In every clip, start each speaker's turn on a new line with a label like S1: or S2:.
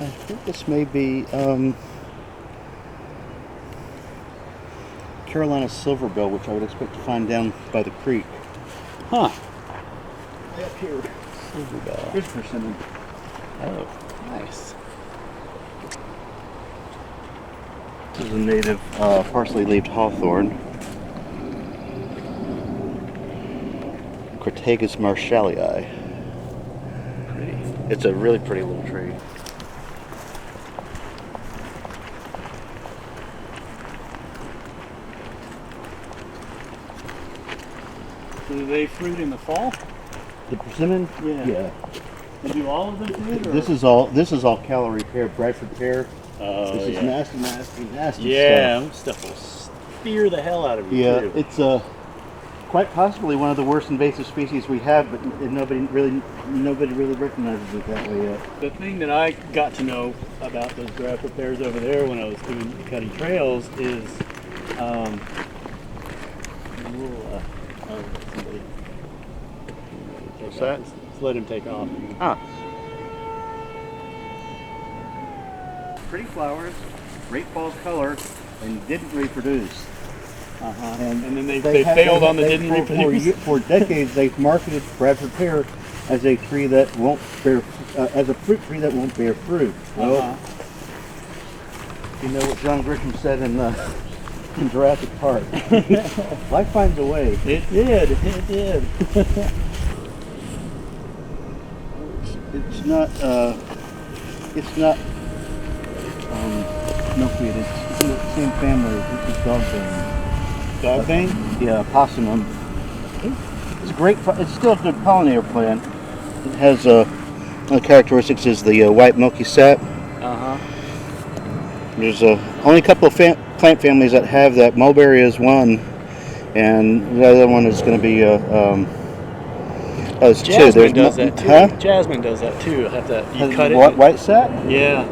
S1: I think this may be Carolina silverbill, which I would expect to find down by the creek.
S2: Huh.
S1: Way up here.
S2: Silverbill.
S1: Here's persimmon.
S2: Oh, nice.
S1: This is a native parsley-leaved hawthorn. Crataegus marshallii.
S2: Pretty.
S1: It's a really pretty little tree.
S2: So do they fruit in the fall?
S1: The persimmon? Yeah.
S2: And do all of them fruit? Or?
S1: This is all calorie pear, Bradford pear.
S2: Oh,
S1: This is
S2: yeah.
S1: nasty
S2: Yeah,
S1: stuff.
S2: stuff will spear the hell out of you.
S1: Yeah,
S2: too.
S1: it's quite possibly one of the worst invasive species we have, but nobody really recognizes it that way yet.
S2: The thing that I got to know about those Bradford pears over there when I was cutting trails is, somebody.
S1: What's that?
S2: Let's let him take off.
S1: Ah. Pretty flowers, great fall color, and didn't reproduce.
S2: And then they failed on the didn't reproduce.
S1: For decades, they've marketed Bradford pear as a tree that won't bear, as a fruit tree that won't bear fruit. Well, you know what John Grisham said in Jurassic Park. Life finds a way.
S2: It did. It did.
S1: It's not milkweed. It's in the same family as dogbane.
S2: Dogbane?
S1: Yeah, possumum. It's great. It's still a good pollinator plant. It has one of the characteristics is the white milky sap. There's only a couple of plant families that have that. Mulberry is one, and the other one is going to be it's
S2: Jasmine
S1: two. There's
S2: does that too.
S1: Huh?
S2: Jasmine does that too. Have to you
S1: Has
S2: cut it.
S1: White sap?
S2: Yeah.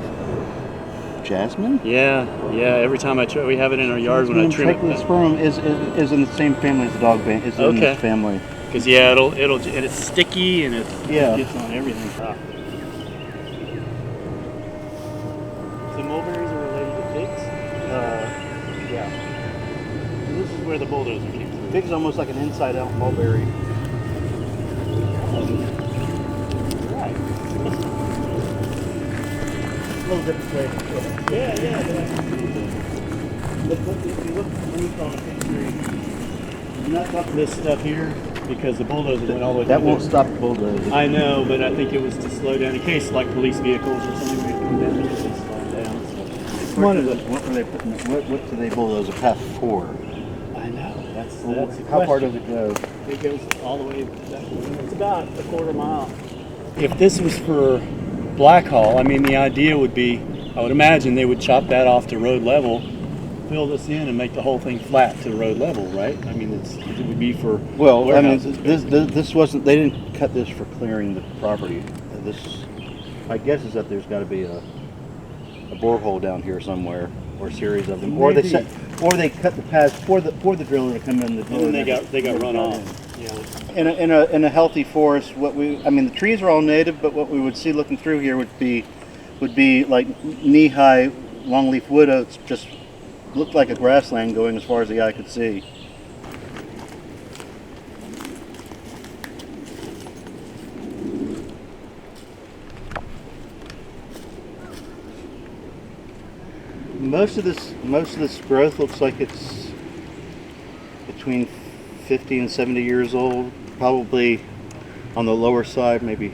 S1: Jasmine?
S2: Yeah. Every time we have it in our yard when I trim it.
S1: Tracheospermum is in the same family as the dogbane. Is in this family.
S2: Because and it's sticky and it
S1: Yeah.
S2: gets on everything. So mulberries are related to figs.
S1: Yeah.
S2: So this is where the bulldozer came through.
S1: Fig's almost like an inside-out mulberry.
S2: Right.
S1: A little different flavor.
S2: Yeah.
S1: If you look underneath on the fig tree, you're not talking
S2: This stuff here, because the bulldozer went all the way
S1: that
S2: through
S1: won't
S2: this.
S1: stop the bulldozer.
S2: I know, but I think it was to slow down in case like police vehicles or something would come down and just slow them down.
S1: What do they bulldoze a path for?
S2: I know. That's
S1: How far does it go?
S2: It goes all the way. It's about a quarter mile. If this was for Blackhall, I mean, the idea would be, I would imagine they would chop that off to road level, fill this in, and make the whole thing flat to road level, right? I mean, it would be for warehouses.
S1: This wasn't. They didn't cut this for clearing the property. This, my guess is that there's got to be a borehole down here somewhere, or a series of them, or they cut the paths for the driller to come in the door.
S2: And then they got run off. Yeah.
S1: In a healthy forest, the trees are all native, but what we would see looking through here would be like knee-high longleaf wood oaks, just looked like a grassland going as far as the eye could see. Most of this growth looks like it's between 50 and 70 years old, probably on the lower side, maybe.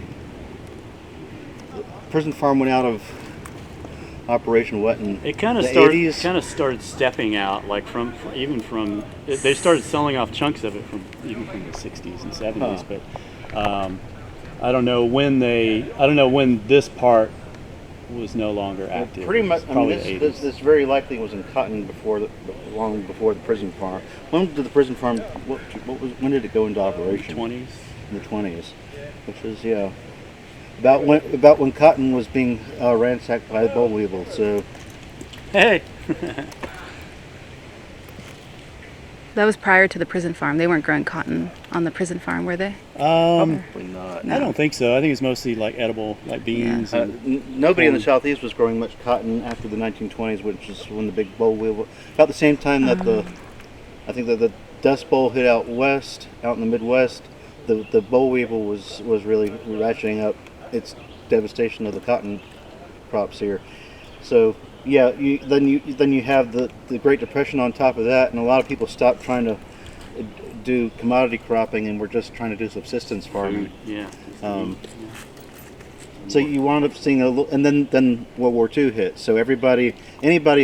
S1: The prison farm went out of operation what in
S2: It kind of
S1: the
S2: started
S1: 80s?
S2: kind of started stepping out, like from they started selling off chunks of it from the 60s and 70s, but I don't know when this part was no longer active.
S1: Pretty much.
S2: This
S1: very likely was in cotton long before the prison farm. When did the prison farm? When did it go into operation?
S2: 20s.
S1: In the 20s, which is about when cotton was being ransacked by the boll weevil. So
S2: Hey.
S3: That was prior to the prison farm. They weren't growing cotton on the prison farm, were they?
S1: Probably not.
S3: No.
S2: I don't think so. I think it's mostly like edible, like beans.
S1: Nobody in the
S2: corn.
S1: southeast was growing much cotton after the 1920s, which is when the big boll weevil. About the same time that I think that the Dust Bowl hit out west, out in the Midwest. The boll weevil was really ratcheting up its devastation of the cotton crops here. So yeah, then you have the Great Depression on top of that, and a lot of people stopped trying to do commodity cropping, and we're just trying to do subsistence farming.
S2: Yeah.
S1: So you wound up seeing a little, and then World War II hit. So anybody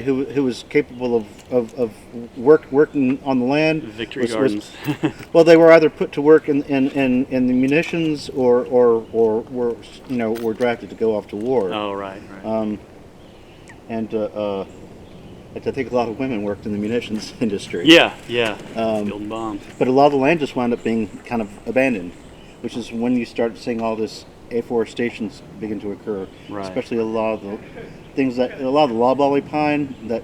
S1: who was capable of working on the land,
S2: Victory Gardens.
S1: well, they were either put to work in the munitions or were drafted to go off to war.
S2: Oh, right.
S1: And I think a lot of women worked in the munitions industry.
S2: Yeah. Building bombs.
S1: But a lot of the land just wound up being kind of abandoned, which is when you start seeing all this afforestation begin to occur.
S2: Right.
S1: Especially a lot of the things a lot of the loblolly pine that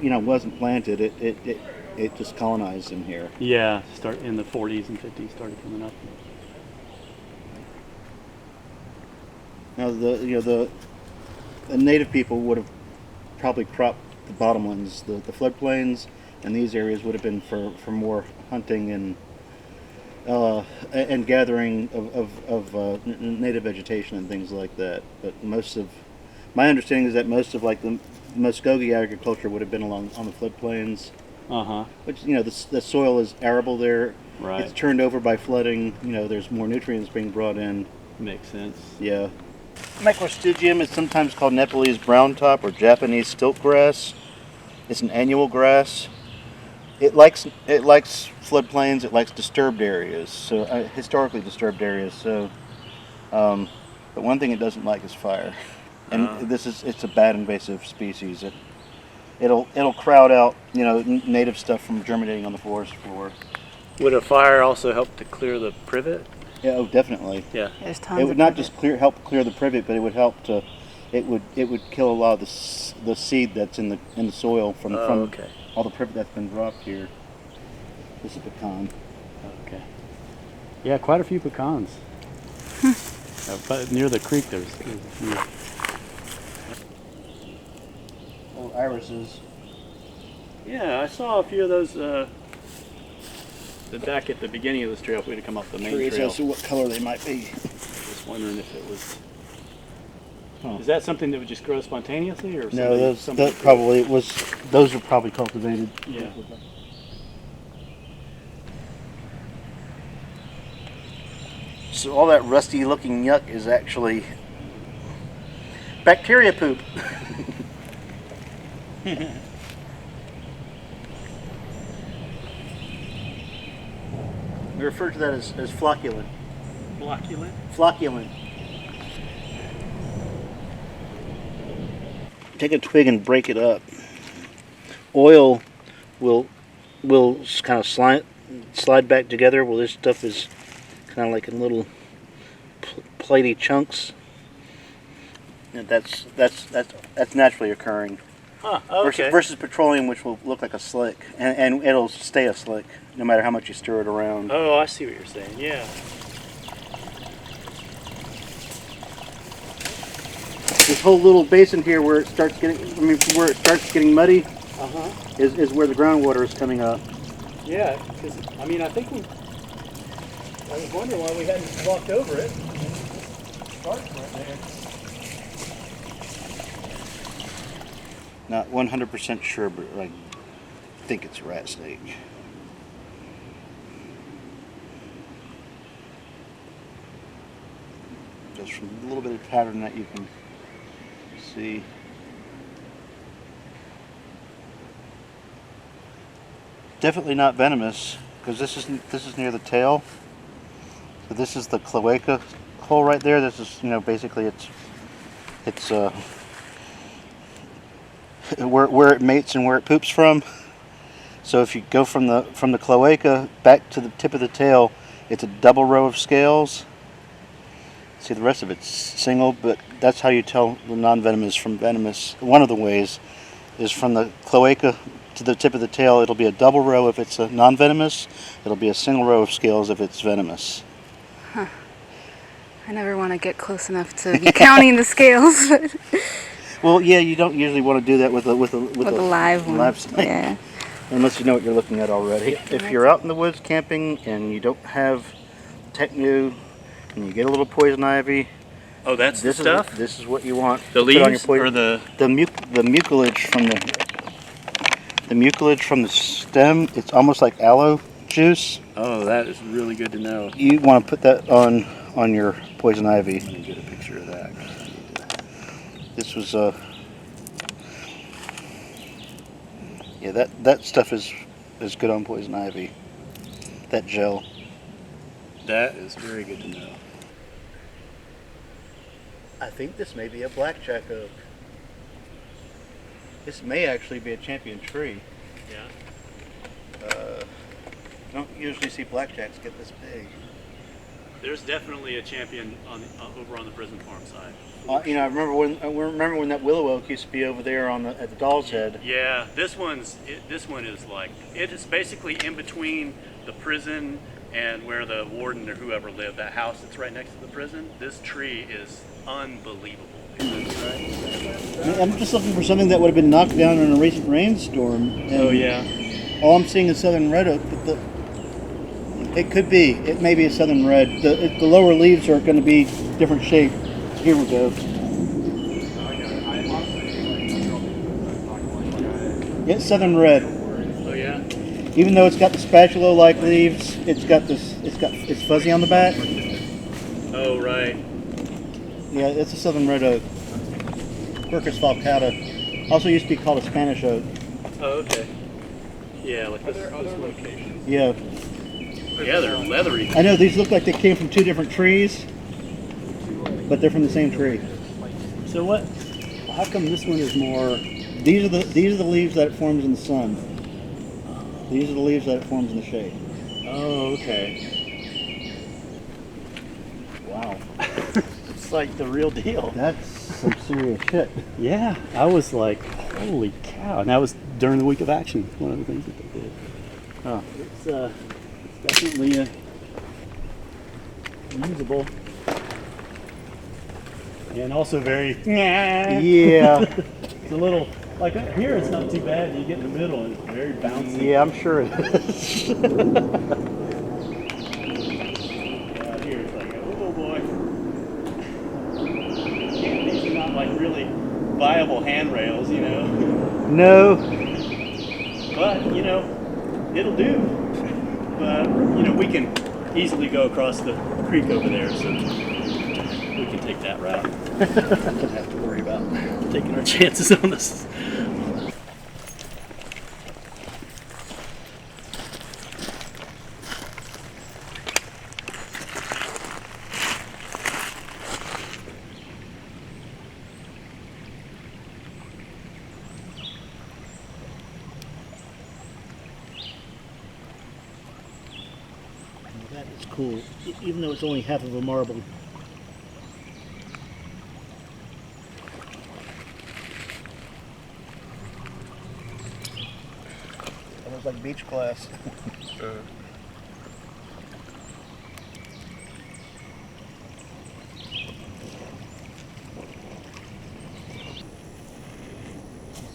S1: wasn't planted. It just colonized in here.
S2: Yeah, start in the 40s and 50s started coming up.
S1: Now the native people would have probably cropped the bottomlands, the floodplains, and these areas would have been for more hunting and gathering of native vegetation and things like that. But my understanding is that most of like the Muskogee agriculture would have been on the floodplains. Which the soil is arable there.
S2: Right.
S1: It's turned over by flooding. There's more nutrients being brought in.
S2: Makes sense.
S1: Yeah. Microstygium is sometimes called Nepalese brown top or Japanese stilt grass. It's an annual grass. It likes floodplains. It likes disturbed areas. So historically disturbed areas. So, but one thing it doesn't like is fire, and it's a bad invasive species. It'll crowd out native stuff from germinating on the forest floor.
S2: Would a fire also help to clear the privet?
S1: Yeah, oh, definitely.
S2: Yeah.
S3: There's tons
S1: It
S3: of
S1: would not
S3: privet.
S1: just help clear the privet, but it would help to. It would kill a lot of the seed that's in the soil from
S2: Okay.
S1: all the privet that's been dropped here. This is pecan.
S2: Okay. Yeah, quite a few pecans. But near the creek, there's a few.
S1: Oh, irises.
S2: Yeah, I saw a few of those. Back at the beginning of this trail, if we'd have come up the main
S1: Curious
S2: trail.
S1: as to what color they might be.
S2: Just wondering if it was.
S1: Huh.
S2: Is that something that would just grow spontaneously, or
S1: No,
S2: somebody
S1: that probably it was. Those are probably cultivated.
S2: Yeah.
S1: So all that rusty-looking yuck is actually bacteria poop. We refer to that as flocculent.
S2: Flocculent?
S1: Flocculent. Take a twig and break it up. Oil will kind of slide back together. Well, this stuff is kind of like in little platey chunks. And that's naturally occurring.
S2: Huh, okay.
S1: Versus petroleum, which will look like a slick, and it'll stay a slick no matter how much you stir it around.
S2: Oh, I see what you're saying, yeah.
S1: This whole little basin here, where it starts getting muddy, is where the groundwater is coming up.
S2: Yeah, because, I mean, I think I was wondering why we hadn't walked over it. Starts right there.
S1: Not 100% sure, but I think it's rat snake. Just from a little bit of pattern that you can see. Definitely not venomous, because this is near the tail. So this is the cloaca hole right there. This is basically it's where it mates and where it poops from. So if you go from the cloaca back to the tip of the tail, it's a double row of scales. See, the rest of it's single, but that's how you tell the non-venomous from venomous. One of the ways is from the cloaca to the tip of the tail, it'll be a double row if it's a non-venomous. It'll be a single row of scales if it's venomous.
S3: I never want to get close enough to be counting the scales.
S1: Well, yeah, you don't usually want to do that with a
S3: live one.
S1: Live snake,
S3: Yeah.
S1: unless you know what you're looking at already. If you're out in the woods camping and you don't have Technu and you get a little poison ivy,
S2: Oh, that's the stuff?
S1: This is what you want.
S2: The
S1: to put on your
S2: leaves
S1: poison.
S2: or the
S1: mucilage from the stem. It's almost like aloe juice.
S2: Oh, that is really good to know.
S1: You want to put that on your poison ivy.
S2: Let me get a picture of that.
S1: This was yeah, that stuff is good on poison ivy. That gel.
S2: That is very good to know.
S1: I think this may be a blackjack oak. This may actually be a champion tree.
S2: Yeah.
S1: I don't usually see blackjacks get this big.
S2: There's definitely a champion over on the prison farm side.
S1: I remember when that willow oak used to be over there at the Doll's Head.
S2: Yeah, this one is like, it is basically in between the prison and where the warden or whoever lived. That house that's right next to the prison. This tree is unbelievable.
S1: I'm just looking for something that would have been knocked down in a recent rainstorm.
S2: Oh yeah.
S1: All I'm seeing is southern red oak, but it may be a southern red. The lower leaves are going to be different shape. Here we go. It's southern red.
S2: Oh yeah.
S1: Even though it's got the spatula-like leaves, it's fuzzy on the back.
S2: Oh right.
S1: Yeah, it's a southern red oak. Quercus falcata. Also used to be called a Spanish oak.
S2: Oh okay. Yeah, like this location.
S1: Yeah.
S2: Yeah, they're leathery.
S1: I know these look like they came from two different trees, but they're from the same tree.
S2: So what? How come this one is more?
S1: These are the leaves that it forms in the sun. These are the leaves that it forms in the shade.
S2: Oh, okay.
S1: Wow.
S2: It's like the real deal.
S1: That's some serious shit.
S2: Yeah, I was like, holy cow. And that was during the week of action, one of the things that they did.
S1: Huh.
S2: It's definitely usable. And also very,
S1: Yeah.
S2: it's a little, like up here it's not too bad. You get in the middle and it's very bouncy.
S1: Yeah, I'm sure it is.
S2: Out here it's like, oh boy. These are not like really viable handrails, you know.
S1: No.
S2: But, you know, it'll do. But, you know, we can easily go across the creek over there, so we can take that route. Don't have to worry about taking our chances on this.
S1: That is cool, even though it's only half of a marble. Almost like beach class. You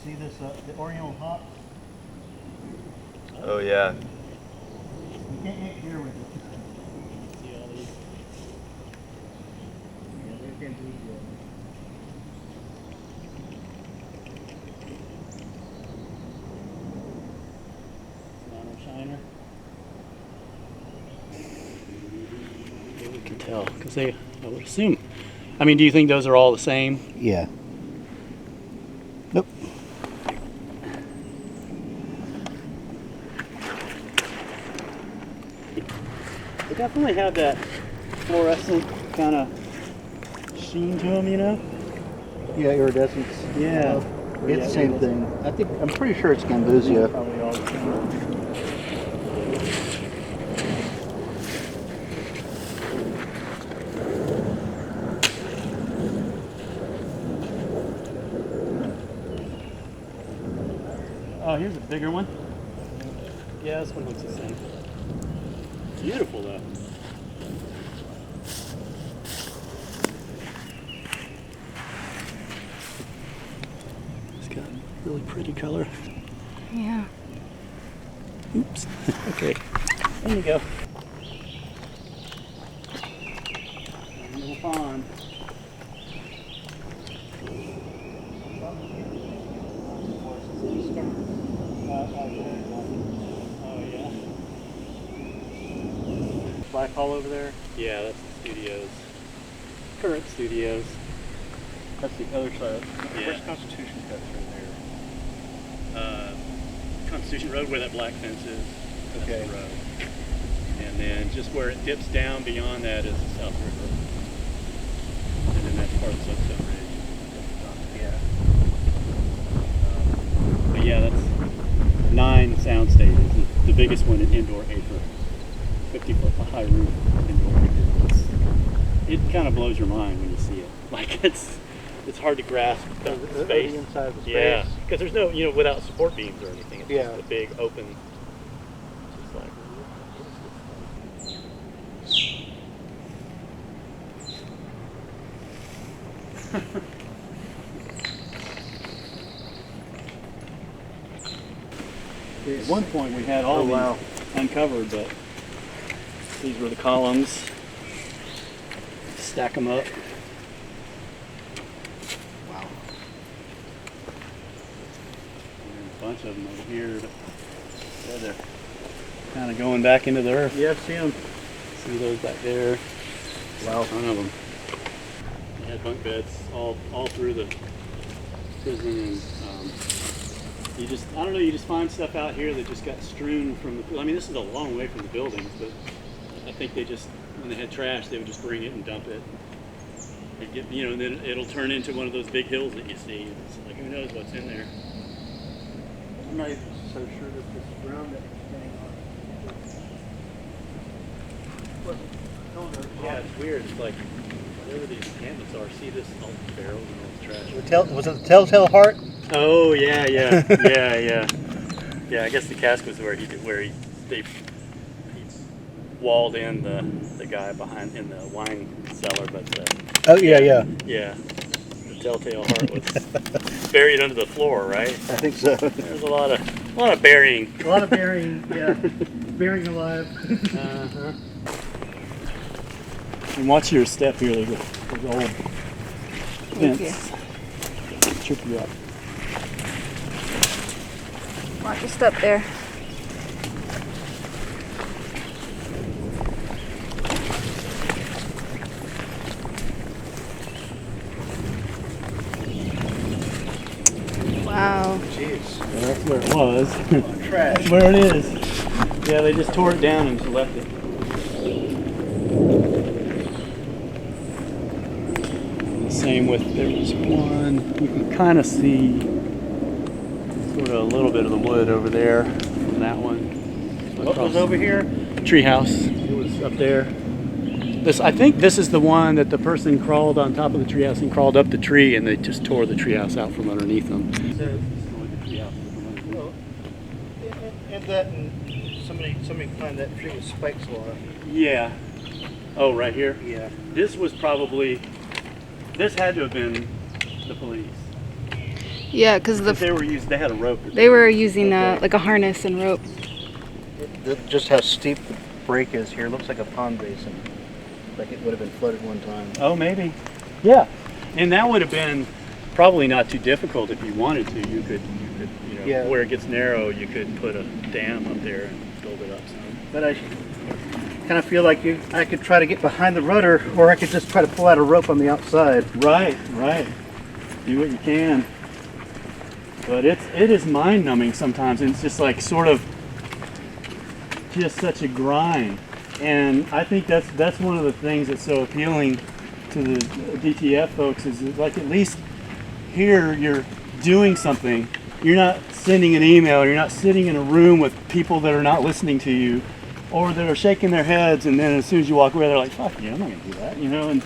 S1: see this, the Oriental hop?
S4: Oh yeah.
S1: You can't get here with it.
S2: See all these?
S1: Yeah, they can't do it yet.
S2: Nano shiner. Yeah, we can tell, because I would assume. I mean, do you think those are all the same?
S1: Yeah. Nope.
S2: They definitely have that fluorescent kind of sheen to them, you know?
S1: Yeah, iridescence.
S2: Yeah.
S1: It's the same thing. I'm pretty sure it's Gambusia.
S2: Probably all the same. Oh, here's a bigger one. Yeah, this one looks the same. Beautiful though. It's got a really pretty color.
S3: Yeah.
S2: Oops. Okay. There you go. Little pond. Oh yeah.
S1: Blackhall over there.
S2: Yeah, that's the studios. Current studios.
S1: That's the other side.
S2: Yeah.
S1: Where's Constitution cuts right there?
S2: Constitution Road, where that black fence is. That's
S1: Okay.
S2: the road. And then just where it dips down beyond that is the South River. And then that's part of the Sunset Ridge.
S1: Yeah.
S2: But yeah, that's 9 sound stages. The biggest one an indoor acre. 50-foot high roof indoor acre. It kind of blows your mind when you see it. Like it's hard to grasp the space.
S1: The inside of the space.
S2: Yeah, because there's no, without support beams or anything. It's
S1: Yeah.
S2: just a big open. Just like. At one point we had all these uncovered, but these were the columns. Stack them up.
S1: Wow.
S2: And a bunch of them over here. But yeah, they're kind of going back into the earth.
S1: Yeah, I've seen them.
S2: See those back there?
S1: Wow.
S2: A ton of them. They had bunk beds all through the prison, and you just, I don't know, you just find stuff out here that just got strewn from the, I mean, this is a long way from the buildings, but I think they just, when they had trash, they would just bring it and dump it. They'd get, and then it'll turn into one of those big hills that you see. It's like, who knows what's in there?
S1: I'm not even so sure that this ground that it's standing on.
S2: Yeah, it's weird. It's like, whatever these encampments are, see this, all the barrels and all this trash.
S1: Was it the Telltale Heart?
S2: Oh yeah, yeah, yeah. I guess the cask was where he walled in the guy behind in the wine cellar, but
S1: Oh yeah.
S2: yeah, the Telltale Heart was buried under the floor, right?
S1: I think so.
S2: There's a lot of burying.
S1: A lot of burying, yeah. Burying alive.
S2: Uh-huh. And watch your step here. There's an old fence. Trip you up.
S3: Watch your step there. Wow.
S1: Jeez.
S2: Well, that's where it was.
S1: Trash.
S2: That's where it is. Yeah, they just tore it down and just left it. Same with, there was one, you can kind of see sort of a little bit of the wood over there from that one.
S1: What was over here?
S2: Treehouse. It was up there. I think this is the one that the person crawled on top of the treehouse and crawled up the tree, and they just tore the treehouse out from underneath them.
S1: And that, and somebody climbed that tree with spikes a lot.
S2: Yeah. Oh, right here?
S1: Yeah.
S2: This had to have been the police.
S3: Yeah, because
S2: They had a rope.
S3: they were using like a harness and rope.
S1: Just how steep the break is here. Looks like a pond basin. Like it would have been flooded one time.
S2: Oh, maybe. Yeah. And that would have been probably not too difficult if you wanted to. You could
S1: Yeah.
S2: where it gets narrow, you could put a dam up there and build it up some.
S1: But I kind of feel like I could try to get behind the rudder, or I could just try to pull out a rope on the outside.
S2: Right. Do what you can. But it is mind-numbing sometimes, and it's just like sort of just such a grind. And I think that's one of the things that's so appealing to the DTF folks is that, like, at least here you're doing something. You're not sending an email. You're not sitting in a room with people that are not listening to you, or that are shaking their heads, and then as soon as you walk away, they're like, "Fuck you, I'm not gonna do that," And